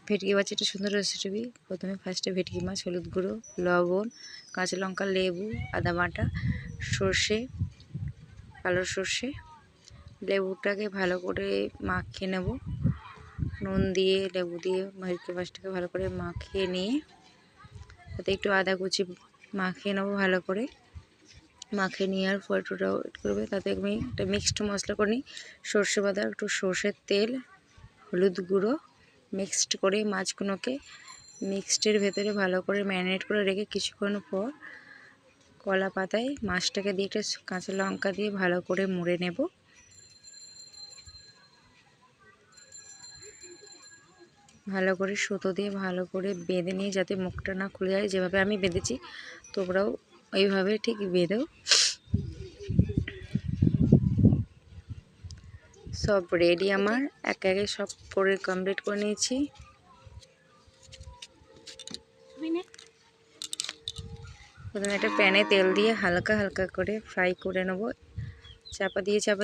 ভেটকি মাছ একটা সুন্দর রেসিপি। প্রথমে ফার্স্টে ভেটকি মাছ, হলুদ গুঁড়ো, লবণ, কাঁচা লঙ্কা, লেবু, আদা বাটা, সর্ষে, কালো সর্ষে, লেবুটাকে ভালো করে মাখিয়ে নেব। নুন দিয়ে লেবু দিয়ে ভেটকি মাছটাকে ভালো করে মাখিয়ে নিয়ে তাতে একটু আদা কুচি মাখিয়ে নেবো ভালো করে। মাখিয়ে নেওয়ার পর করবে তাতে আমি একটা মিক্সড মশলা করে নিই। সর্ষে বাটা, একটু সর্ষের তেল, হলুদ গুঁড়ো মিক্সড করে মাছগুলোকে মিক্সডের ভেতরে ভালো করে ম্যারিনেট করে রেখে কিছুক্ষণ পর কলা পাতায় মাছটাকে দিয়ে একটা কাঁচা লঙ্কা দিয়ে ভালো করে মুড়ে নেব। ভালো করে সুতো দিয়ে ভালো করে বেঁধে নিয়ে যাতে মুখটা না খুলে যায়, যেভাবে আমি বেঁধেছি তোমরাও ওইভাবে ঠিক বেঁধেও। সব রেডি আমার, একে একে সব করে কমপ্লিট করে নিয়েছি। প্রথমে একটা প্যানে তেল দিয়ে হালকা হালকা করে ফ্রাই করে নেব। চাপা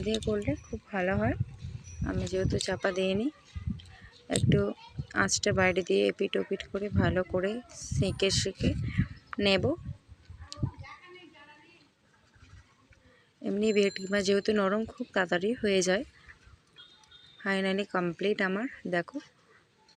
দিয়ে করলে খুব ভালো হয়। আমি যেহেতু চাপা দিইনি, একটু আঁচটা বাইরে দিয়ে এপিট ওপিট করে ভালো করে সেঁকে নেব। এমনি ভেটকি মাছ যেহেতু নরম, খুব তাড়াতাড়ি হয়ে যায়। ফাইনালি কমপ্লিট আমার, দেখো।